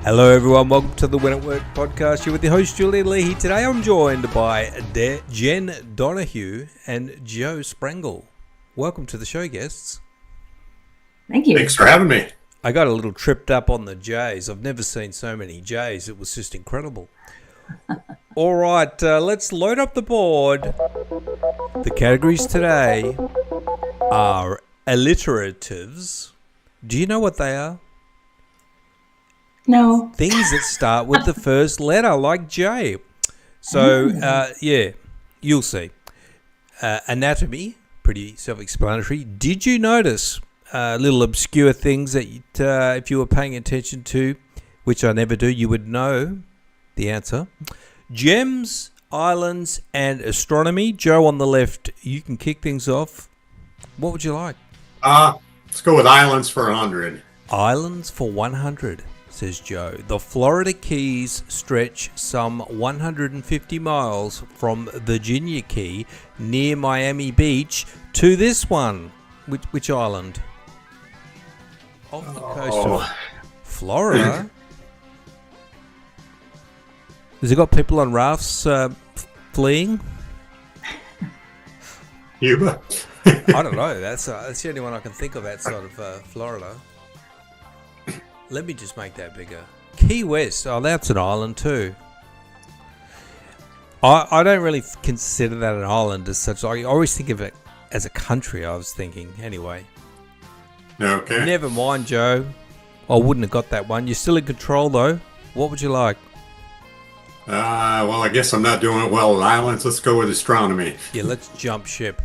Hello everyone, welcome to the When at Work podcast. You're with your host Julian Leahy. Today I'm joined by Jenn Donahue and Joe Sprangel. Welcome to the show, guests. Thank you. Thanks for having me. I got a little tripped up on the J's. I've never seen so many J's. It was just incredible. All right, let's load up the board. The categories today are alliteratives. Do you know what they are? No. Things that start with the first letter, like J. So, yeah, you'll see. Anatomy, pretty self-explanatory. Did you notice little obscure things that if you were paying attention to, which I never do, you would know the answer? Gems, islands, and astronomy. Joe on the left, you can kick things off. What would you like? Let's go with islands for 100. Islands for 100, says Joe. The Florida Keys stretch some 150 miles from Virginia Key near Miami Beach to this one. Which island? Off the coast of Florida. Has it got people on rafts fleeing? Cuba? I don't know. That's the only one I can think of outside of Florida. Let me just make that bigger. Key West. Oh, that's an island too. I don't really consider that an island as such. I always think of it as a country, I was thinking. Anyway. Okay. Never mind, Joe. I wouldn't have got that one. You're still in control, though. What would you like? Well, I guess I'm not doing it well with islands. Let's go with astronomy. Yeah, let's jump ship.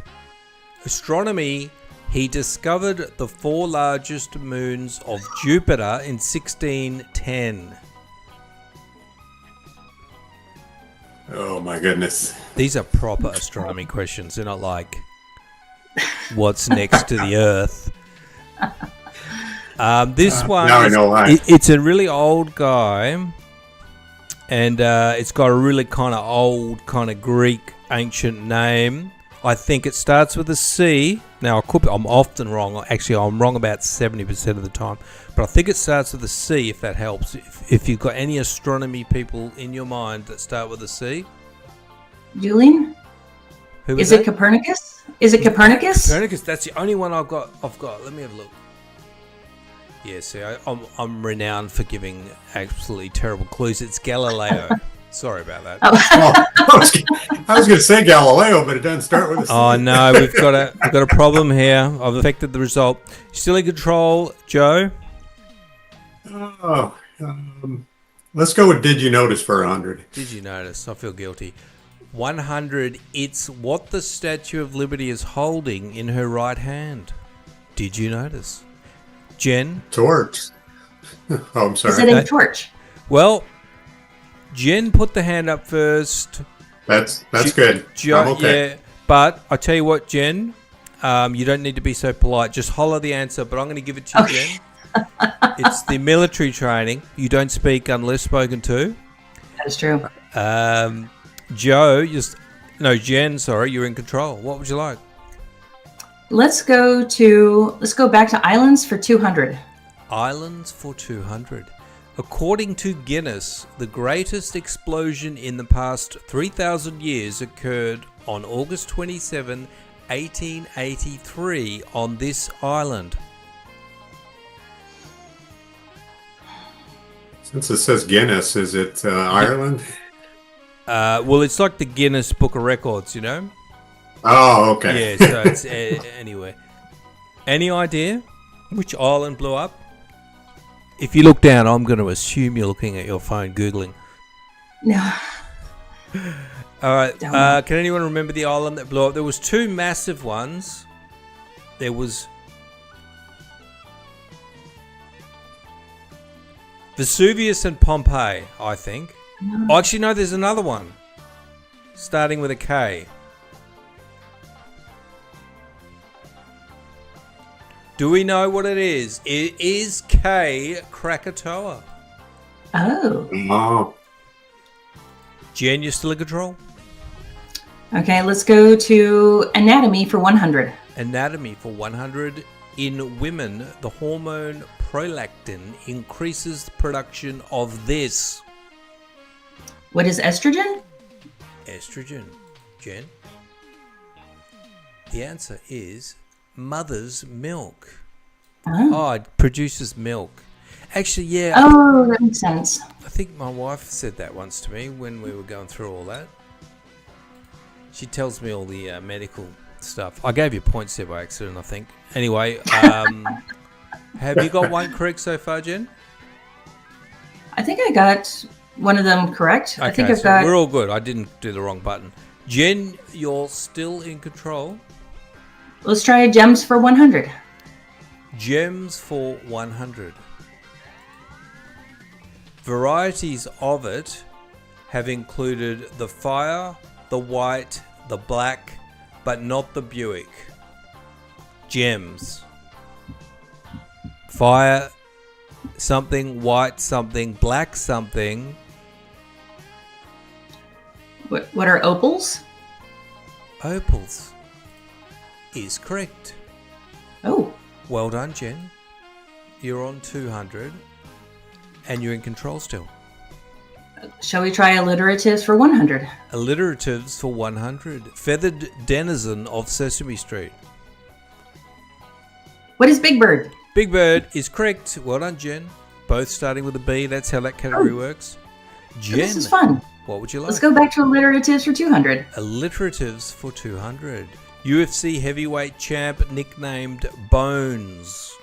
Astronomy. He discovered the 4 largest moons of Jupiter in 1610. Oh, my goodness. These are proper astronomy questions. They're not like, what's next to the Earth? This one, now I know why. It's a really old guy, and it's got a really kind of old, kind of Greek ancient name. I think it starts with a C. Now, I'm often wrong. Actually, I'm wrong about 70% of the time. But I think it starts with a C, if that helps. If you've got any astronomy people in your mind that start with a C. Julian? Who Is that? it Copernicus? Is it Copernicus? Copernicus, that's the only one I've got. Let me have a look. Yeah, see, I'm renowned for giving absolutely terrible clues. It's Galileo. Sorry about that. I was going to say Galileo, but it doesn't start with a C. Oh no, we've got a problem here. I've affected the result. Still in control, Joe. Let's go with Did You Notice for 100. Did you notice? I feel guilty. 100. It's what the Statue of Liberty is holding in her right hand. Did you notice? Jen? Torch. Oh, I'm sorry. Is it a torch? Well, Jen put the hand up first. That's good. I'm okay. Yeah, but I tell you what, Jen, you don't need to be so polite. Just holler the answer, but I'm going to give it to you, Jen. It's the military training. You don't speak unless spoken to. That is true. Joe, Jen, sorry, you're in control. What would you like? Let's go back to islands for 200. Islands for 200. According to Guinness, the greatest explosion in the past 3,000 years occurred on August 27, 1883 on this island. Since it says Guinness, is it Ireland? Well, it's like the Guinness Book of Records, you know? Oh, okay. Yeah, so it's anyway. Any idea which island blew up? If you look down, I'm going to assume you're looking at your phone, Googling. No. All right. Can anyone remember the island that blew up? There was 2 massive ones. There was Vesuvius and Pompeii, I think. No. Oh, actually, no, there's another one. Starting with a K. Do we know what it is? It is K. Krakatoa. Oh. Jen, you're still in control? Okay, let's go to anatomy for 100. Anatomy for 100. In women, the hormone prolactin increases the production of this? What is estrogen? Estrogen, Jen. The answer is mother's milk. Oh, it produces milk. Actually, yeah. Oh, that makes sense. I think my wife said that once to me when we were going through all that. She tells me all the medical stuff. I gave you points there by accident, I think. Anyway, have you got one correct so far, Jen? I think I got one of them correct. Okay, I think I've so got. we're all good. I didn't do the wrong button. Jen, you're still in control. Let's try gems for 100. Gems for 100. Varieties of it have included the fire, the white, the black, but not the Buick. Gems. Fire something, white something, black something. What are opals? Opals is correct. Oh, Well done, Jen. You're on 200 and you're in control still. shall we try alliteratives for 100? Alliteratives for 100. Feathered denizen of Sesame Street. What is Big Bird? Big Bird is correct. Well done, Jen. Both starting with a B. That's how that category works. Jen, This is fun. what would you like? Let's go back to alliteratives for 200. Alliteratives for 200. UFC heavyweight champ nicknamed Bones.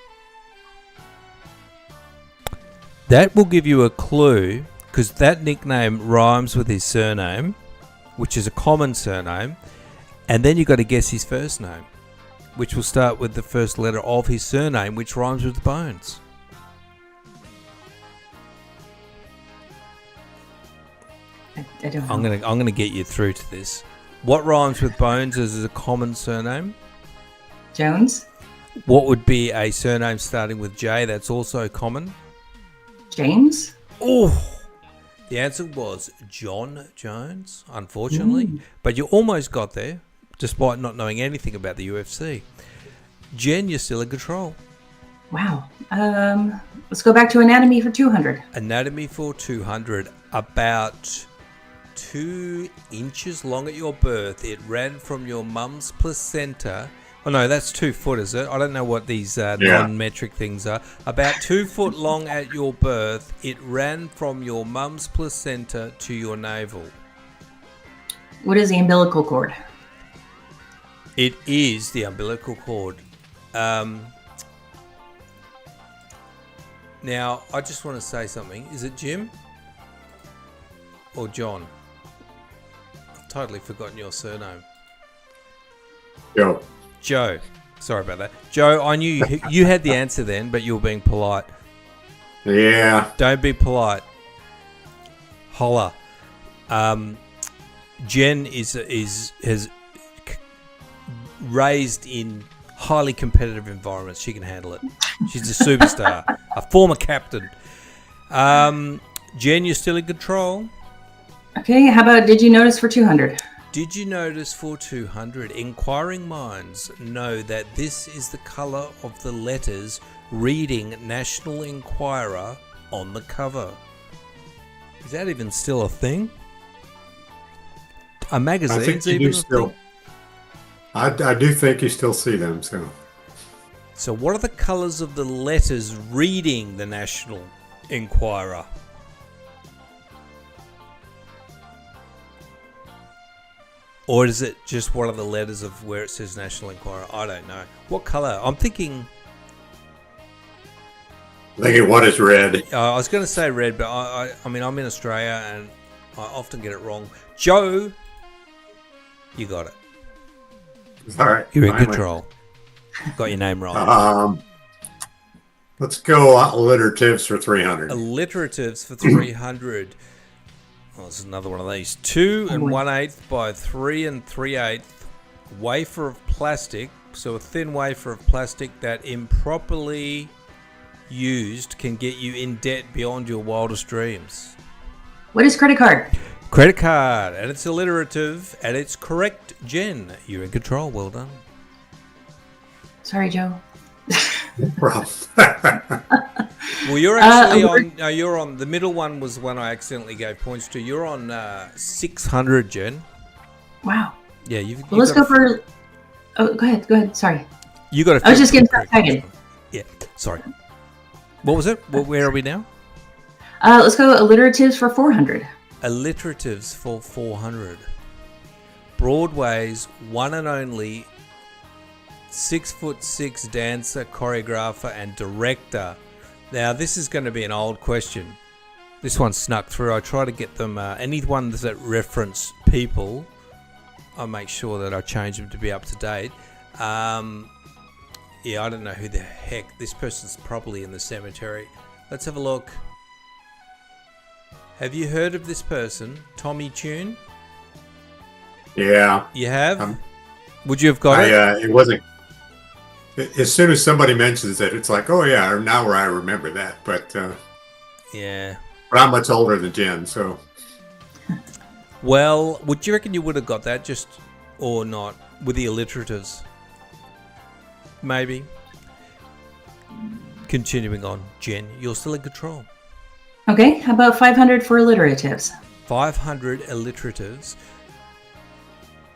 That will give you a clue because that nickname rhymes with his surname, which is a common surname, and then you've got to guess his first name, which will start with the first letter of his surname, which rhymes with Bones. I don't know. I'm gonna get you through to this. What rhymes with Bones is a common surname? Jones? What would be a surname starting with J that's also common? James? Oh, the answer was John Jones, unfortunately. But you almost got there, despite not knowing anything about the UFC. Jen, you're still in control. Wow. Let's go back to anatomy for 200. Anatomy for 200. About 2 inches long at your birth. It ran from your mum's placenta. Oh no, that's 2 foot, is it? I don't know what these non-metric things are. About 2 foot long at your birth. It ran from your mum's placenta to your navel. What is the umbilical cord? It is the umbilical cord. Now, I just want to say something. Is it Jim or John? I've totally forgotten your surname. Yo. Joe. Sorry about that. Joe, I knew you had the answer then, but you were being polite. Yeah. Don't be polite. Holla. Jen has raised in highly competitive environments. She can handle it. She's a superstar, a former captain. Jen, you're still in control. Okay, how about did you notice for 200? Did you notice for 200, inquiring minds know that this is the colour of the letters reading National Enquirer on the cover? Is that even still a thing? A magazine's even a thing? I do think you still see them, so. So what are the colours of the letters reading the National Enquirer? Or is it just one of the letters of where it says National Enquirer? I don't know. What colour? I'm thinking... What is red? I was going to say red, but I mean, I'm in Australia and I often get it wrong. Joe, you got it. All right. You're in finally. control. Got your name right. Let's go alliteratives for 300. Alliteratives for 300. Oh, this is another one of these. 2 1/8 by 3 3/8 wafer of plastic. So a thin wafer of plastic that improperly used can get you in debt beyond your wildest dreams. What is credit card? Credit card, and it's alliterative, and it's correct, Jen. You're in control. Well done. Sorry, Joe. Problem. Well, you're actually on. No, you're on. The middle one was one I accidentally gave points to. You're on 600, Jen. Wow. Yeah, Well, let's go for. Oh, go ahead. Go ahead. Sorry. You got. I was just getting excited. Yeah. Sorry. What was it? Where are we now? Let's go alliteratives for 400. Alliteratives for 400. Broadway's one and only 6'6" dancer, choreographer, and director. Now, this is going to be an old question. This one snuck through. I try to get them, any ones that reference people, I make sure that I change them to be up to date. Yeah, I don't know who the heck. This person's probably in the cemetery. Let's have a look. Have you heard of this person? Tommy Tune? Yeah. You have? Would you have got it? It wasn't. As soon as somebody mentions it, it's like, oh yeah, now where I remember that. But yeah. But I'm much older than Jen, so. Well, would you reckon you would have got that just or not with the alliteratives? Maybe. Continuing on, Jen, you're still in control. Okay, how about 500 for alliteratives? 500 alliteratives.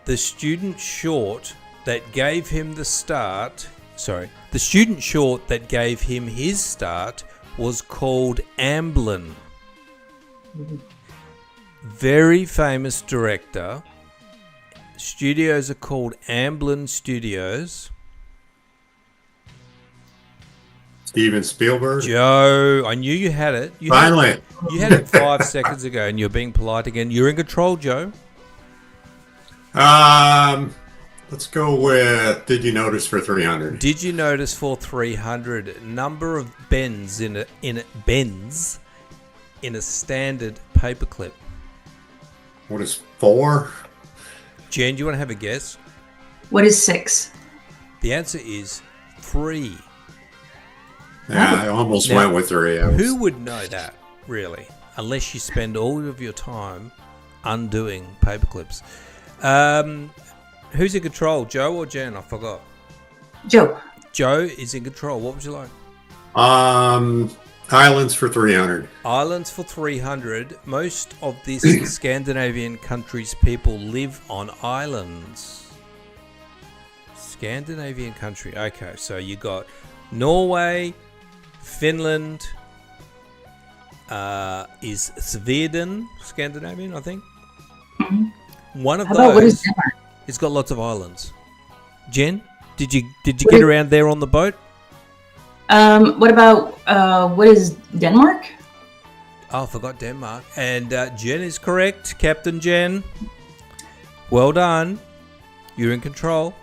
The student short that gave him the start. The student short that gave him his start was called Amblin. Very famous director. Studios are called Amblin Studios. Steven Spielberg. Joe, I knew you had it. Finally. You had it 5 seconds ago and you're being polite again. You're in control, Joe. Let's go with Did You Notice for 300. Did you notice for 300 number of bends in a standard paperclip? What is 4? Jen, do you want to have a guess? What is 6? The answer is 3. Yeah, I almost went with 3. Who would know that, really? Unless you spend all of your time undoing paperclips. Who's in control, Joe or Jen? I forgot. Joe. Joe is in control. What would you like? Islands for 300. Islands for 300. Most of this Scandinavian countries' people live on islands. Scandinavian country. Okay, so you got Norway, Finland, is Sweden Scandinavian, I think. Mm-hmm. One of those. What is Denmark? It's got lots of islands. Jen, did you get around there on the boat? What about what is Denmark? Oh, I forgot Denmark. And Jen is correct, Captain Jen. Well done. You're in control.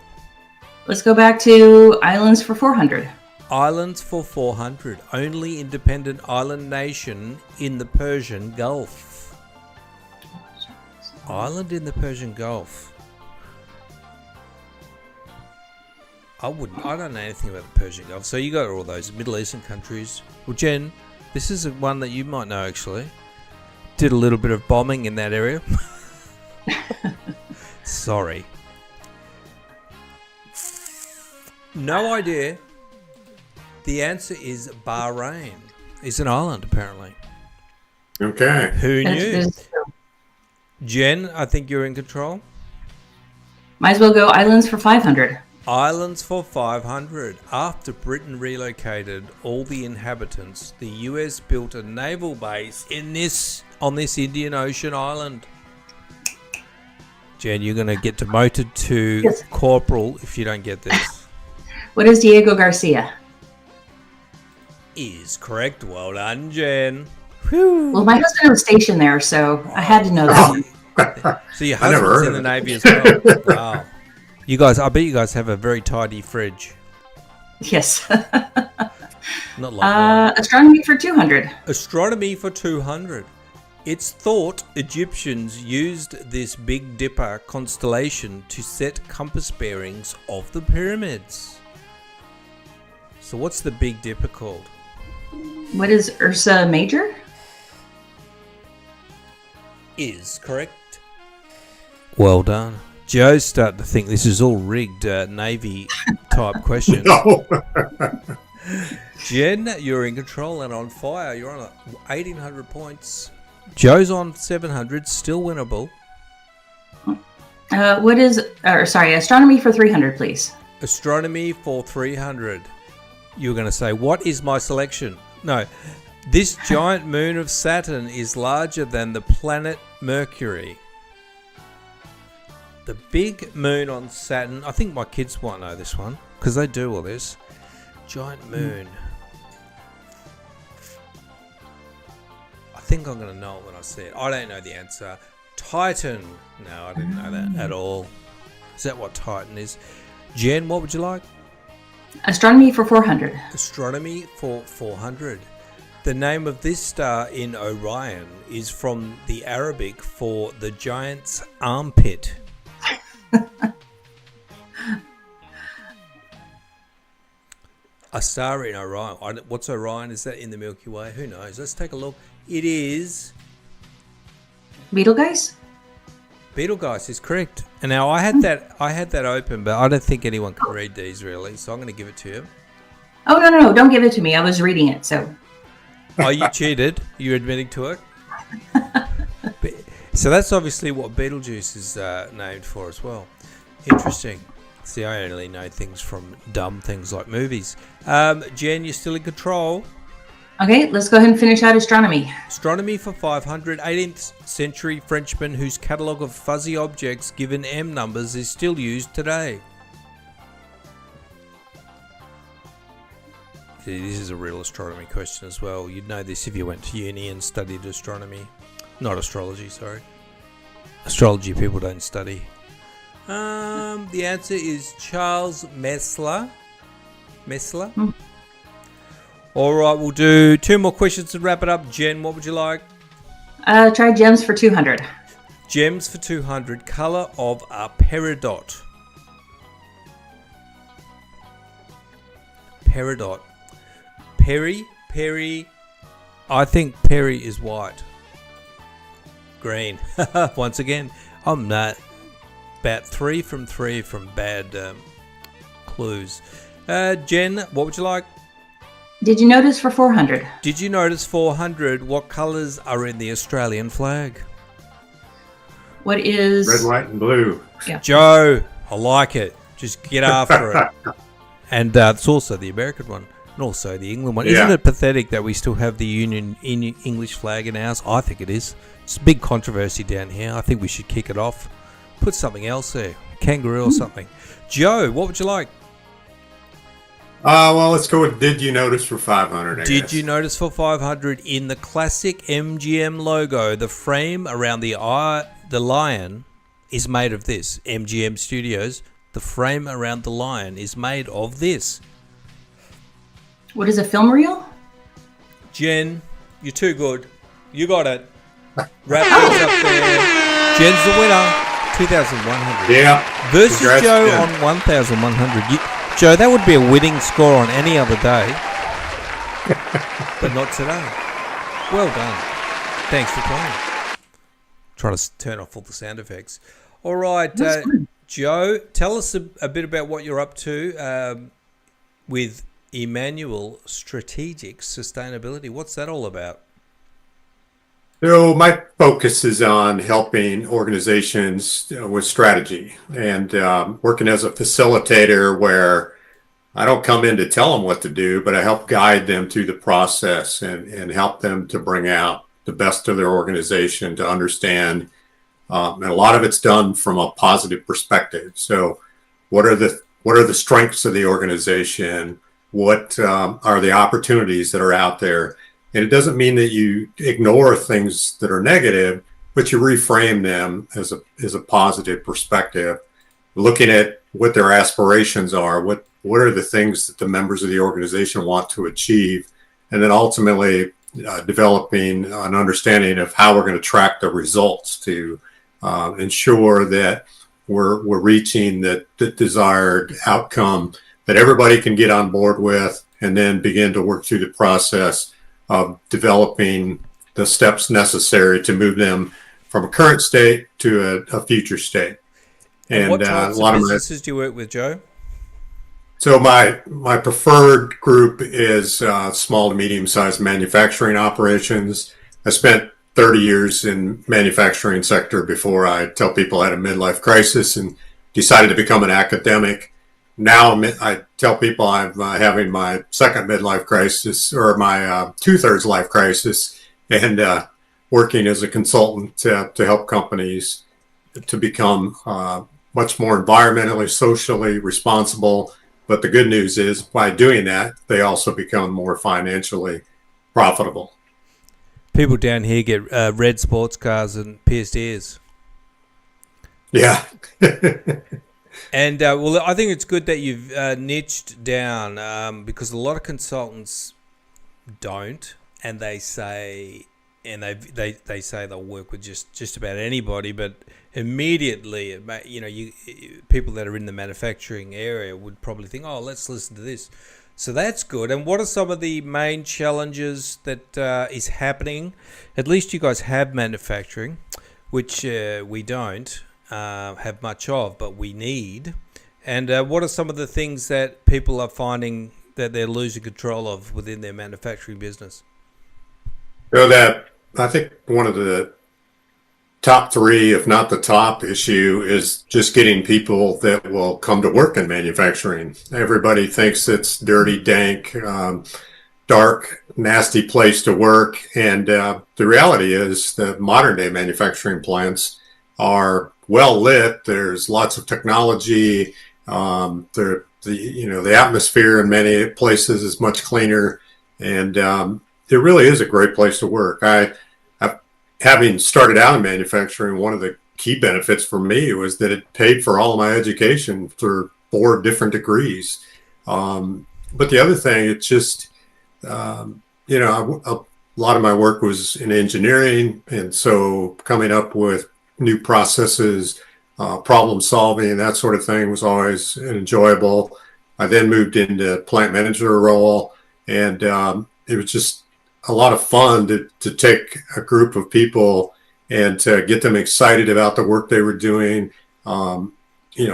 Let's go back to islands for 400. Islands for 400. Only independent island nation in the Persian Gulf. Island in the Persian Gulf. I don't know anything about the Persian Gulf. So you got all those Middle Eastern countries. Well, Jen, this is one that you might know actually. Did a little bit of bombing in that area. Sorry. No idea. The answer is Bahrain. It's an island, apparently. Okay. Who knew? Jen, I think you're in control. Might as well go islands for 500. Islands for 500. After Britain relocated all the inhabitants, the US built a naval base on this Indian Ocean island. Jen, you're going to get demoted to corporal if you don't get this. What is Diego Garcia? Is correct. Well done, Jen. Whew. Well, my husband was stationed there, so I had to know that one. So your husband's in the Navy as well. Wow. You guys, I bet you guys have a very tidy fridge. Yes. Not like mine. Astronomy for 200. Astronomy for 200. It's thought Egyptians used this Big Dipper constellation to set compass bearings of the pyramids. So what's the Big Dipper called? What is Ursa Major? Is correct. Well done. Joe's starting to think this is all rigged Navy type question. No. Jen, you're in control and on fire. You're on 1,800 points. Joe's on 700, still winnable. Astronomy for 300, please. Astronomy for 300. You're going to say, what is my selection? No. This giant moon of Saturn is larger than the planet Mercury. The big moon on Saturn. I think my kids won't know this one because they do all this. Giant moon. I think I'm going to know it when I see it. I don't know the answer. Titan. No, I didn't know that at all. Is that what Titan is? Jen, what would you like? Astronomy for 400. Astronomy for 400. The name of this star in Orion is from the Arabic for the giant's armpit. A star in Orion. What's Orion? Is that in the Milky Way? Who knows? Let's take a look. It is... Betelgeuse? Betelgeuse is correct. And now I had that open, but I don't think anyone can read these really, so I'm going to give it to you. Oh, no. Don't give it to me. I was reading it, so... Oh, you cheated? You're admitting to it? So that's obviously what Betelgeuse is named for as well. Interesting. See, I only know things from dumb things like movies. Jen, you're still in control. Okay, let's go ahead and finish out astronomy. Astronomy for 500. 18th century Frenchman whose catalogue of fuzzy objects given M numbers is still used today. See, this is a real astronomy question as well. You'd know this if you went to uni and studied astronomy. Not astrology, sorry. Astrology people don't study. The answer is Charles Messler. Messler? All right, we'll do 2 more questions to wrap it up. Jen, what would you like? Try gems for 200. Gems for 200. Color of a peridot. Peridot. Perry. I think Perry is white. Green. Once again, I'm not. About 3 from 3 from bad clues. Jen, what would you like? Did you notice for 400? Did you notice 400 what colours are in the Australian flag? What is... Red, white, and blue. Yeah. Joe, I like it. Just get after it. And it's also the American one and also the England one. Yeah. Isn't it pathetic that we still have the Union English flag in ours? I think it is. It's a big controversy down here. I think we should kick it off. Put something else there. Kangaroo or something. Joe, what would you like? Well, let's go with Did You Notice for 500, I Did guess. you notice for 500 in the classic MGM logo, the frame around the lion is made of this. MGM Studios, the frame around the lion is made of this. What is a film reel? Jen, you're too good. You got it. Wrap things up there. Jen's the winner. 2,100. Yeah. Versus Congrats, Joe Jen. on 1,100. Joe, that would be a winning score on any other day. But not today. Well done. Thanks for playing. Trying to turn off all the sound effects. All right, Joe, tell us a bit about what you're up to with Emmanuel Strategic Sustainability. What's that all about? So my focus is on helping organizations with strategy and working as a facilitator where I don't come in to tell them what to do, but I help guide them through the process and help them to bring out the best of their organization to understand. And a lot of it's done from a positive perspective. So what are the strengths of the organization? What are the opportunities that are out there? And it doesn't mean that you ignore things that are negative, but you reframe them as a positive perspective, looking at what their aspirations are, what are the things that the members of the organization want to achieve, and then ultimately developing an understanding of how we're going to track the results to ensure that we're reaching the desired outcome that everybody can get on board with, and then begin to work through the process of developing the steps necessary to move them from a current state to a future state. And what types of businesses do you work with, Joe? So my preferred group is small to medium-sized manufacturing operations. I spent 30 years in manufacturing sector before I tell people I had a midlife crisis and decided to become an academic. Now I tell people I'm having my second midlife crisis, or my two-thirds life crisis, and working as a consultant to help companies to become much more environmentally, socially responsible. But the good news is, by doing that, they also become more financially profitable. People down here get red sports cars and pierced ears. Yeah. And well, I think it's good that you've niched down because a lot of consultants don't, and they say, and they say they'll work with just about anybody, but immediately, people that are in the manufacturing area would probably think, oh, let's listen to this. So that's good. And what are some of the main challenges that is happening? At least you guys have manufacturing, which we don't have much of, but we need. And what are some of the things that people are finding that they're losing control of within their manufacturing business? That I think one of the top three, if not the top issue, is just getting people that will come to work in manufacturing. Everybody thinks it's dirty, dank, dark, nasty place to work. And the reality is that modern day manufacturing plants are well lit. There's lots of technology. The atmosphere in many places is much cleaner, and it really is a great place to work. Having started out in manufacturing, one of the key benefits for me was that it paid for all of my education for 4 different degrees. But the other thing, it's just, a lot of my work was in engineering, and so coming up with new processes, problem solving, that sort of thing was always enjoyable. I then moved into plant manager role, and it was just a lot of fun to take a group of people and to get them excited about the work they were doing,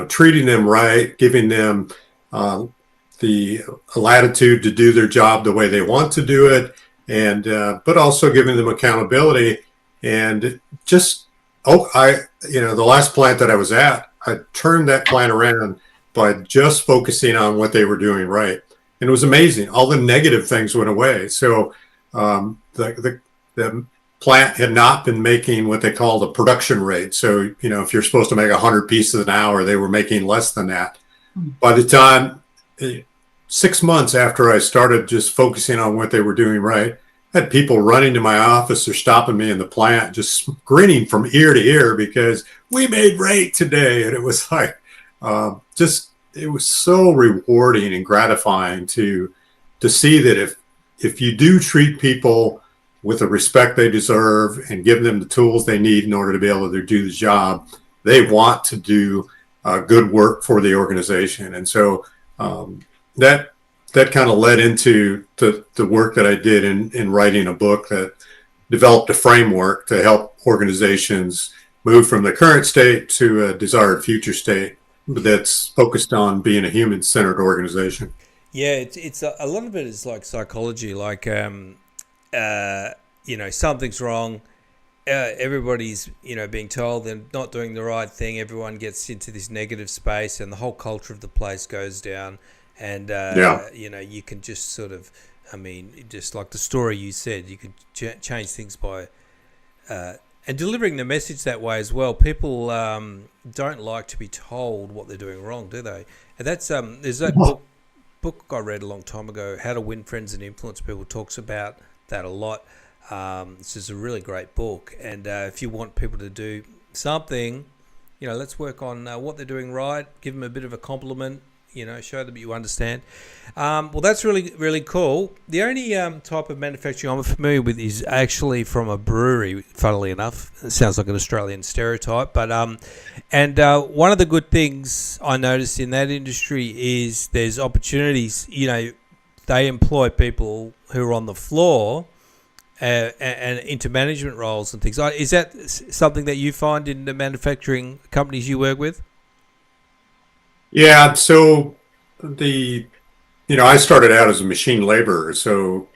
treating them right, giving them the latitude to do their job the way they want to do it, and but also giving them accountability. And just the last plant that I was at, I turned that plant around by just focusing on what they were doing right, and it was amazing. All the negative things went away. So the plant had not been making what they call the production rate. So, if you're supposed to make 100 pieces an hour, they were making less than that. By the time 6 months after I started just focusing on what they were doing right, I had people running to my office or stopping me in the plant, just grinning from ear to ear because we made rate today. And it was like, it was so rewarding and gratifying to see that if you do treat people with the respect they deserve and give them the tools they need in order to be able to do the job, they want to do good work for the organization. And so that kind of led into the work that I did in writing a book that developed a framework to help organizations move from the current state to a desired future state that's focused on being a human-centered organization. Yeah, it's a lot of it is like psychology, like something's wrong. Everybody's being told they're not doing the right thing. Everyone gets into this negative space, and the whole culture of the place goes down. And you can just sort of, just like the story you said, you can change things by and delivering the message that way as well. People don't like to be told what they're doing wrong, do they? And that's there's that book I read a long time ago, How to Win Friends and Influence People, talks about that a lot. This is a really great book, and if you want people to do something, let's work on what they're doing right, give them a bit of a compliment, show them you understand. Well, that's really, really cool. The only type of manufacturing I'm familiar with is actually from a brewery, funnily enough. It sounds like an Australian stereotype, but one of the good things I noticed in that industry is there's opportunities. They employ people who are on the floor and into management roles and things. Is that something that you find in the manufacturing companies you work with? Yeah, so I started out as a machine laborer, so,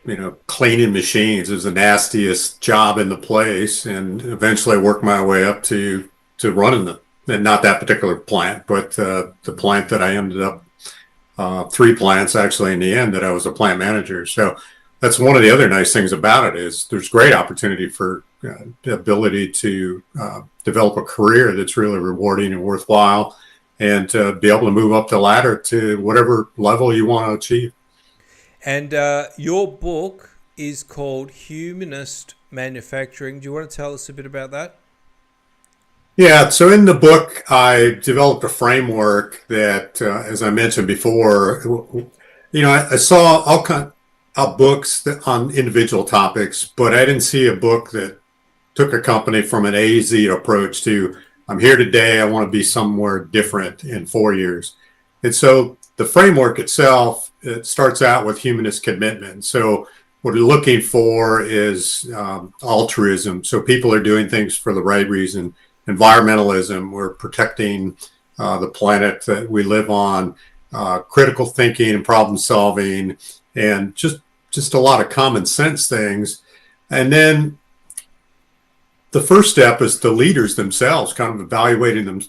cleaning machines is the nastiest job in the place, and eventually I worked my way up to running and not that particular plant, but the plant that I ended up, 3 plants actually in the end that I was a plant manager. So that's one of the other nice things about it is there's great opportunity for the ability to develop a career that's really rewarding and worthwhile, and be able to move up the ladder to whatever level you want to achieve. And your book is called Humanist Manufacturing. Do you want to tell us a bit about that? Yeah, so in the book, I developed a framework that, as I mentioned before, I saw all kinds of books on individual topics, but I didn't see a book that took a company from an A to Z approach to, I'm here today, I want to be somewhere different in 4 years. And so the framework itself, it starts out with humanist commitment. So what we're looking for is altruism. So people are doing things for the right reason. Environmentalism, we're protecting the planet that we live on, critical thinking and problem solving, and just a lot of common sense things. And then the first step is the leaders themselves, kind of evaluating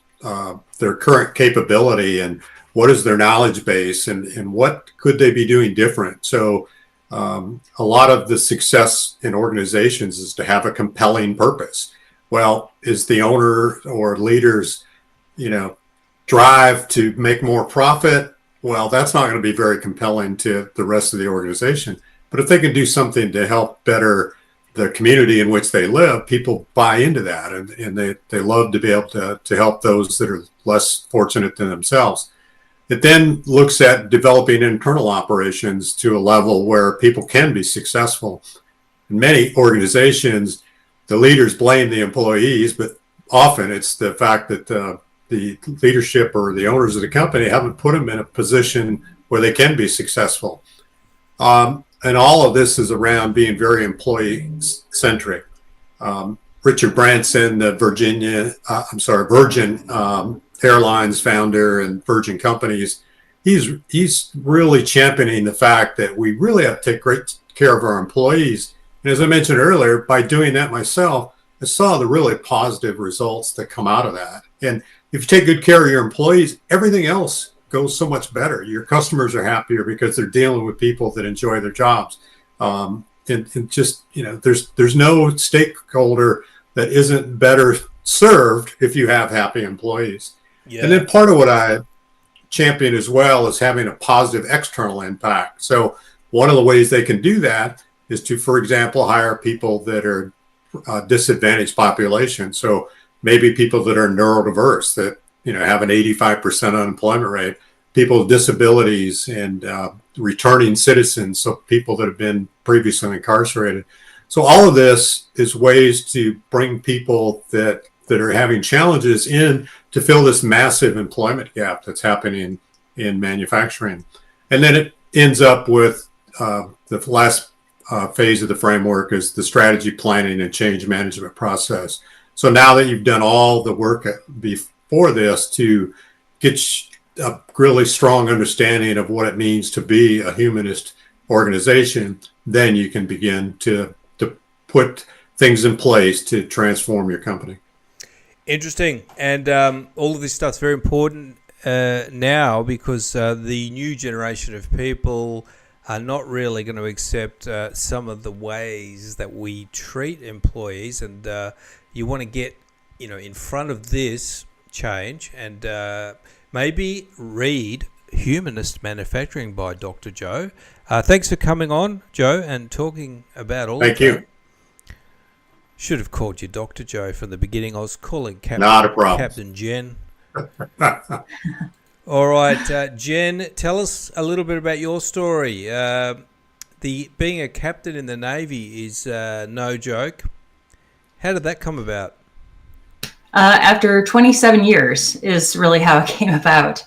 their current capability and what is their knowledge base and what could they be doing different. So a lot of the success in organizations is to have a compelling purpose. Well, is the owner or leaders, drive to make more profit? Well, that's not going to be very compelling to the rest of the organization. But if they can do something to help better the community in which they live, people buy into that, and they love to be able to help those that are less fortunate than themselves. It then looks at developing internal operations to a level where people can be successful. In many organizations, the leaders blame the employees, but often it's the fact that the leadership or the owners of the company haven't put them in a position where they can be successful. And all of this is around being very employee-centric. Richard Branson, the Virgin Airlines founder and Virgin Companies, he's really championing the fact that we really have to take great care of our employees. And as I mentioned earlier, by doing that myself, I saw the really positive results that come out of that. And if you take good care of your employees, everything else goes so much better. Your customers are happier because they're dealing with people that enjoy their jobs. And just, there's no stakeholder that isn't better served if you have happy employees. Yeah. And then part of what I champion as well is having a positive external impact. So one of the ways they can do that is to, for example, hire people that are disadvantaged population. So maybe people that are neurodiverse that, have an 85% unemployment rate, people with disabilities, and returning citizens, so people that have been previously incarcerated. So all of this is ways to bring people that are having challenges in to fill this massive employment gap that's happening in manufacturing. And then it ends up with the last phase of the framework is the strategy planning and change management process. So now that you've done all the work before this to get a really strong understanding of what it means to be a humanist organization, then you can begin to put things in place to transform your company. Interesting. And all of this stuff's very important now because the new generation of people are not really going to accept some of the ways that we treat employees, and you want to get in front of this change and maybe read Humanist Manufacturing by Dr. Joe. Thanks for coming on, Joe, and talking about all Thank of that. you. Should have called you Dr. Joe from the beginning. I was calling Not a problem. Captain Jenn. All right, Jenn, tell us a little bit about your story. Being a captain in the Navy is no joke. How did that come about? After 27 years is really how it came about.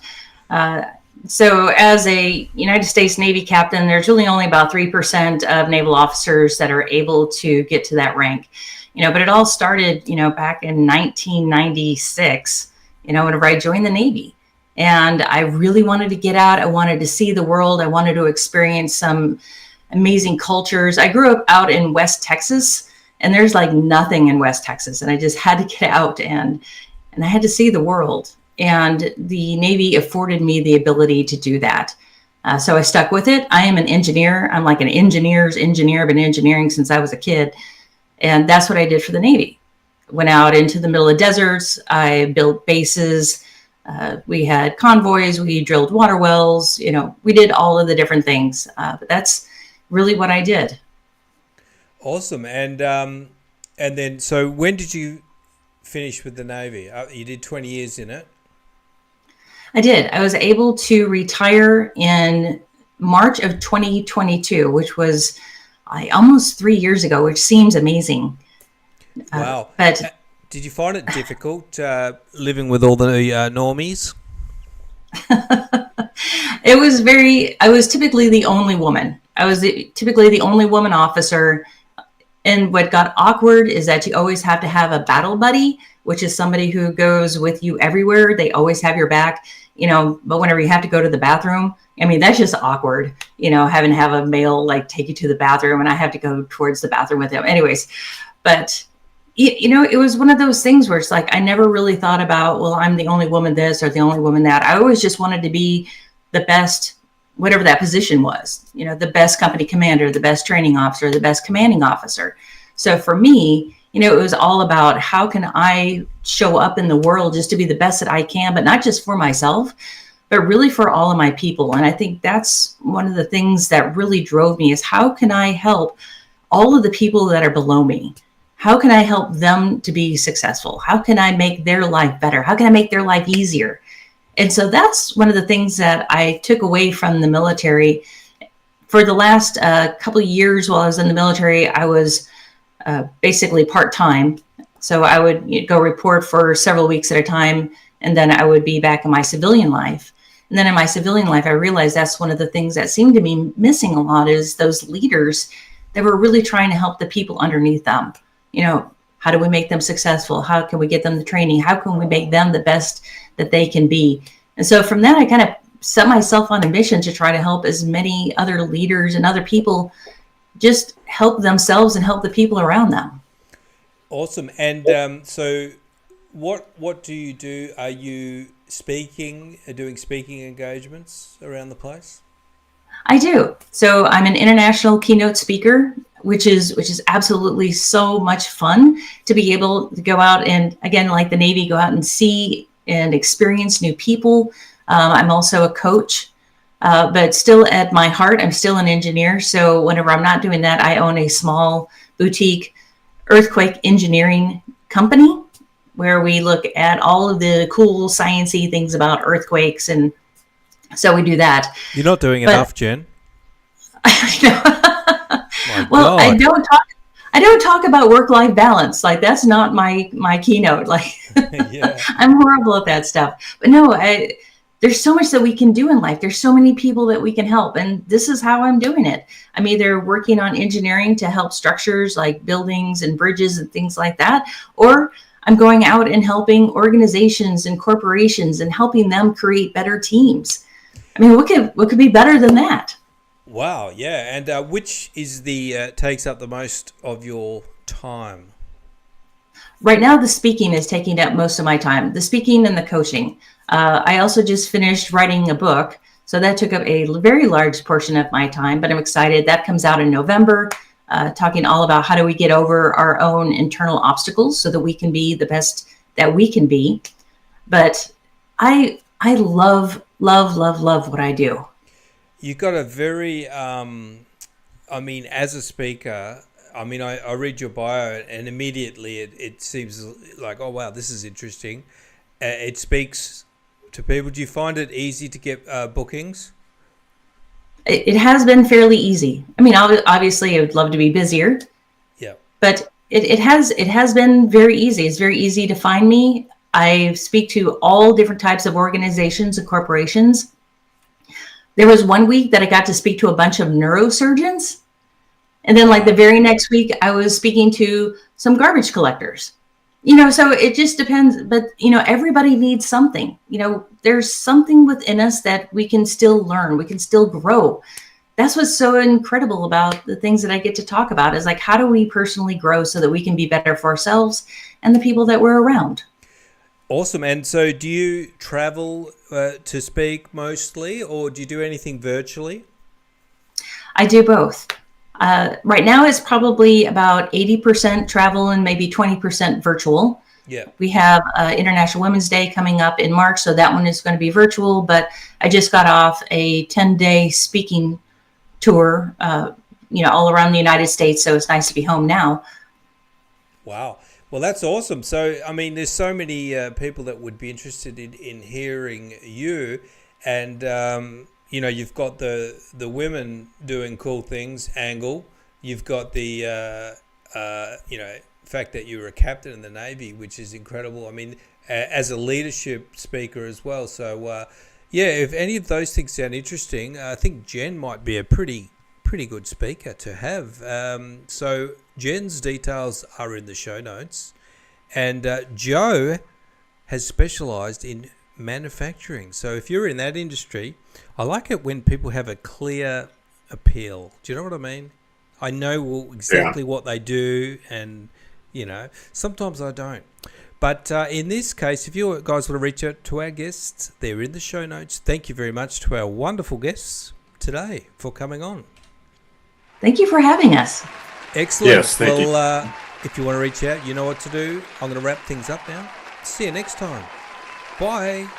So as a United States Navy captain, there's really only about 3% of naval officers that are able to get to that rank. But it all started, back in 1996, whenever I joined the Navy. And I really wanted to get out. I wanted to see the world. I wanted to experience some amazing cultures. I grew up out in West Texas, and there's like nothing in West Texas. And I just had to get out and I had to see the world. And the Navy afforded me the ability to do that. So I stuck with it. I am an engineer. I'm like an engineer's engineer. I've been engineering since I was a kid. And that's what I did for the Navy. Went out into the middle of deserts. I built bases. We had convoys. We drilled water wells. We did all of the different things. But that's really what I did. Awesome. And then, so when did you finish with the Navy? You did 20 years in it. I did. I was able to retire in March of 2022, which was almost 3 years ago, which seems amazing. Wow. But did you find it difficult living with all the normies? I was typically the only woman. I was typically the only woman officer. And what got awkward is that you always have to have a battle buddy, which is somebody who goes with you everywhere. They always have your back, but whenever you have to go to the bathroom, that's just awkward, having to have a male like take you to the bathroom and I have to go towards the bathroom with him. Anyways, but it was one of those things where it's like, I never really thought about, well, I'm the only woman this or the only woman that. I always just wanted to be the best, whatever that position was, the best company commander, the best training officer, the best commanding officer. So for me, it was all about how can I show up in the world just to be the best that I can, but not just for myself, but really for all of my people. And I think that's one of the things that really drove me is how can I help all of the people that are below me? How can I help them to be successful? How can I make their life better? How can I make their life easier? And so that's one of the things that I took away from the military. For the last couple of years while I was in the military, I was basically part-time. So I would go report for several weeks at a time, and then I would be back in my civilian life. And then in my civilian life, I realized that's one of the things that seemed to be missing a lot is those leaders that were really trying to help the people underneath them. How do we make them successful? How can we get them the training? How can we make them the best that they can be? And so from that, I kind of set myself on a mission to try to help as many other leaders and other people just help themselves and help the people around them. Awesome. And so what do you do? Are you doing speaking engagements around the place? I do. So I'm an international keynote speaker, which is absolutely so much fun to be able to go out and, again, like the Navy, go out and see and experience new people. I'm also a coach, but still at my heart, I'm still an engineer. So whenever I'm not doing that, I own a small boutique earthquake engineering company where we look at all of the cool sciencey things about earthquakes. And so we do that. You're not doing enough, Jen. Well, I don't talk about work-life balance. Like that's not my keynote. Like Yeah. I'm horrible at that stuff. But no, there's so much that we can do in life. There's so many people that we can help. And this is how I'm doing it. I'm either working on engineering to help structures like buildings and bridges and things like that, or I'm going out and helping organizations and corporations and helping them create better teams. I mean, what could be better than that? Wow, yeah. And which is takes up the most of your time? Right now, the speaking is taking up most of my time, the speaking and the coaching. I also just finished writing a book, so that took up a very large portion of my time, but I'm excited. That comes out in November, talking all about how do we get over our own internal obstacles so that we can be the best that we can be. But I love what I do. You got a very, as a speaker, I read your bio and immediately it seems like, oh, wow, this is interesting. It speaks to people. Do you find it easy to get bookings? It has been fairly easy. I mean, obviously, I would love to be busier. Yeah. But it has been very easy. It's very easy to find me. I speak to all different types of organizations and corporations. There was one week that I got to speak to a bunch of neurosurgeons. And then like the very next week, I was speaking to some garbage collectors. So it just depends. But, everybody needs something. There's something within us that we can still learn. We can still grow. That's what's so incredible about the things that I get to talk about is like, how do we personally grow so that we can be better for ourselves and the people that we're around? Awesome. And so do you travel to speak mostly, or do you do anything virtually? I do both. Right now it's probably about 80% travel and maybe 20% virtual. Yeah. We have International Women's Day coming up in March, so that one is going to be virtual. But I just got off a 10-day speaking tour, all around the United States. So it's nice to be home now. Wow. Well, that's awesome. So, I mean, there's so many people that would be interested in hearing you, and you've got the women doing cool things angle. You've got the fact that you were a captain in the Navy, which is incredible. I mean, as a leadership speaker as well. So, if any of those things sound interesting, I think Jenn might be a pretty good speaker to have. So Jenn's details are in the show notes, and Joe has specialised in manufacturing. So if you're in that industry, I like it when people have a clear appeal. Do you know what I mean? I know exactly what they do, and sometimes I don't. But in this case, if you guys want to reach out to our guests, they're in the show notes. Thank you very much to our wonderful guests today for coming on. Thank you for having us. Excellent. Yes, thank you. If you want to reach out, you know what to do. I'm going to wrap things up now. See you next time. Bye.